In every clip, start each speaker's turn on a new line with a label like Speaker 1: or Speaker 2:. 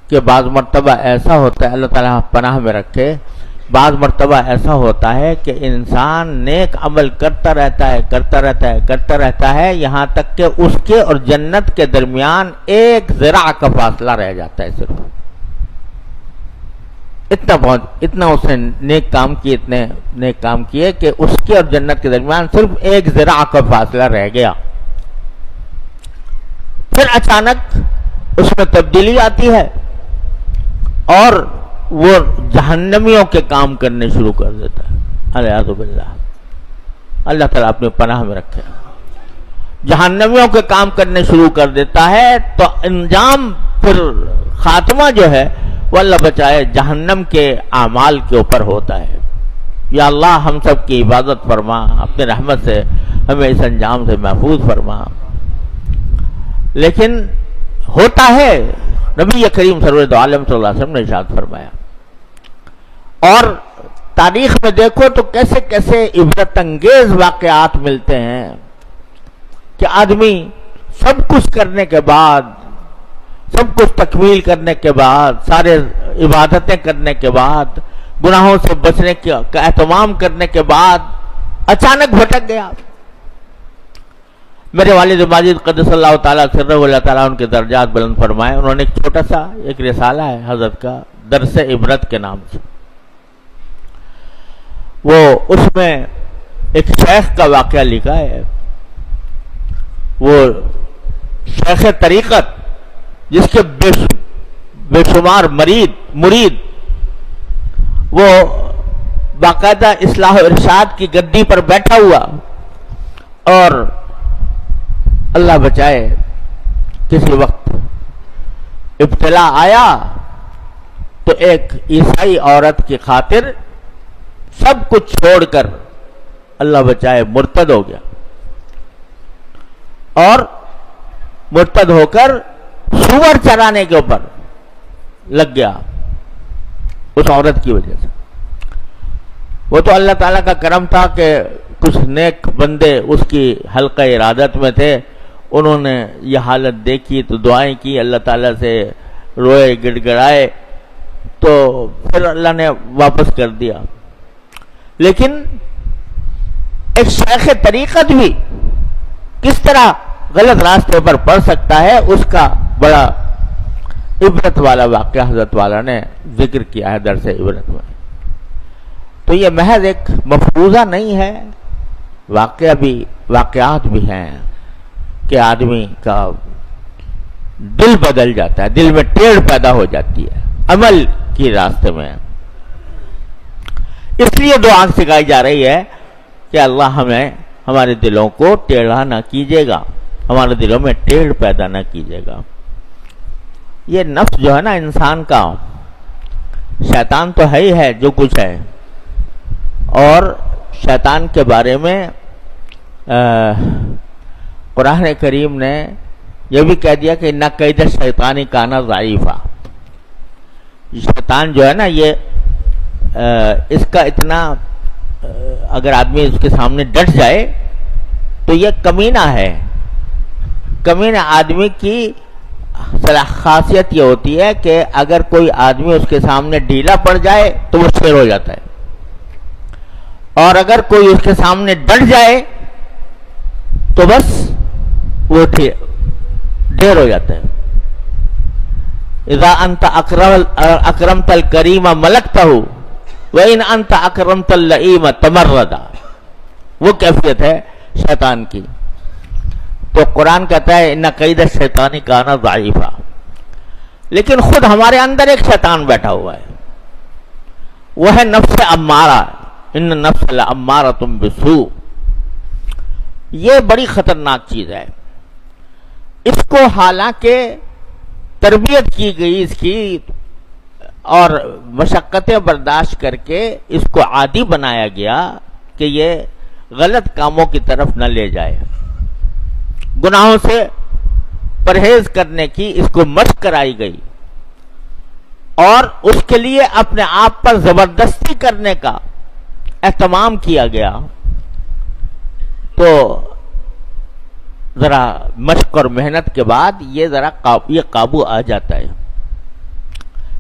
Speaker 1: کہ بعض مرتبہ ایسا ہوتا ہے، اللہ تعالیٰ پناہ میں رکھے، بعض مرتبہ ایسا ہوتا ہے کہ انسان نیک عمل کرتا رہتا ہے یہاں تک کہ اس کے اور جنت کے درمیان ایک ذراع کا فاصلہ رہ جاتا ہے، صرف اتنا اس نے نیک کام کیے کہ اس کے اور جنت کے درمیان صرف ایک ذراع کا فاصلہ رہ گیا. پھر اچانک اس میں تبدیلی آتی ہے اور وہ جہنمیوں کے کام کرنے شروع کر دیتا ہے. الیاذ باللہ، اللہ تعالیٰ اپنے پناہ میں رکھے. جہنمیوں کے کام کرنے شروع کر دیتا ہے تو انجام، پھر خاتمہ جو ہے وہ اللہ بچائے جہنم کے اعمال کے اوپر ہوتا ہے. یا اللہ ہم سب کی حفاظت فرما، اپنے رحمت سے ہمیں اس انجام سے محفوظ فرما. لیکن ہوتا ہے، نبی کریم سرور عالم صلی اللہ علیہ وسلم نے ارشاد فرمایا. اور تاریخ میں دیکھو تو کیسے کیسے عبرت انگیز واقعات ملتے ہیں کہ آدمی سب کچھ کرنے کے بعد، سب کچھ تکمیل کرنے کے بعد، سارے عبادتیں کرنے کے بعد، گناہوں سے بچنے کا اہتمام کرنے کے بعد اچانک بھٹک گیا. میرے والد ماجد قدس اللہ تعالیٰ سرہ، اللہ تعالیٰ ان کے درجات بلند فرمائے، انہوں نے ایک چھوٹا سا ایک رسالہ ہے حضرت کا، درس عبرت کے نام سے. وہ اس میں ایک شیخ کا واقعہ لکھا ہے. وہ شیخ طریقت جس کے بے شمار مرید، وہ باقاعدہ اصلاح و ارشاد کی گدی پر بیٹھا ہوا، اور اللہ بچائے کسی وقت ابتلا آیا تو ایک عیسائی عورت کی خاطر سب کچھ چھوڑ کر اللہ بچائے مرتد ہو گیا، اور مرتد ہو کر سور چرانے کے اوپر لگ گیا اس عورت کی وجہ سے. وہ تو اللہ تعالیٰ کا کرم تھا کہ کچھ نیک بندے اس کی حلقہ ارادت میں تھے، انہوں نے یہ حالت دیکھی تو دعائیں کی، اللہ تعالیٰ سے روئے گڑ گڑائے، تو پھر اللہ نے واپس کر دیا. لیکن ایک شیخ طریقت بھی کس طرح غلط راستے پر پڑ سکتا ہے، اس کا بڑا عبرت والا واقعہ حضرت والا نے ذکر کیا ہے درس عبرت میں. تو یہ محض ایک مفروضہ نہیں ہے، واقعات بھی ہیں کہ آدمی کا دل بدل جاتا ہے، دل میں ٹیڑھ پیدا ہو جاتی ہے عمل کی راستے میں. اس لیے دعا سکھائی جا رہی ہے کہ اللہ ہمیں ہمارے دلوں کو ٹیڑھا نہ کیجیے گا، ہمارے دلوں میں ٹیڑھ پیدا نہ کیجیے گا. یہ نفس جو ہے نا انسان کا، شیطان تو ہے ہی ہے جو کچھ ہے، اور شیطان کے بارے میں قرآن کریم نے یہ بھی کہہ دیا کہ نہ قید شیطانی کانا ضعیفا. شیطان جو ہے نا یہ اس کا اتنا، اگر آدمی اس کے سامنے ڈٹ جائے تو یہ کمینہ ہے. کمینہ آدمی کی خاصیت یہ ہوتی ہے کہ اگر کوئی آدمی اس کے سامنے ڈھیلا پڑ جائے تو وہ شیر ہو جاتا ہے، اور اگر کوئی اس کے سامنے ڈٹ جائے تو بس وہ ڈھیر ہو جاتا ہے. اذا انت اکرمت الکریم ملکتہ وان انت اکرمت اللئیم تمردا. وہ کیفیت ہے شیطان کی. تو قرآن کہتا ہے ان قید الشیطان کان ضعیفا. لیکن خود ہمارے اندر ایک شیطان بیٹھا ہوا ہے، وہ ہے نفس امارہ. ان نفس لامارۃ بالسوء. یہ بڑی خطرناک چیز ہے. اس کو حالانکہ تربیت کی گئی اس کی، اور مشقتیں برداشت کر کے اس کو عادی بنایا گیا کہ یہ غلط کاموں کی طرف نہ لے جائے. گناہوں سے پرہیز کرنے کی اس کو مشق کرائی گئی، اور اس کے لیے اپنے آپ پر زبردستی کرنے کا اہتمام کیا گیا. تو ذرا مشق اور محنت کے بعد یہ قابو آ جاتا ہے.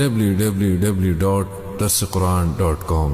Speaker 2: www.darsequran.com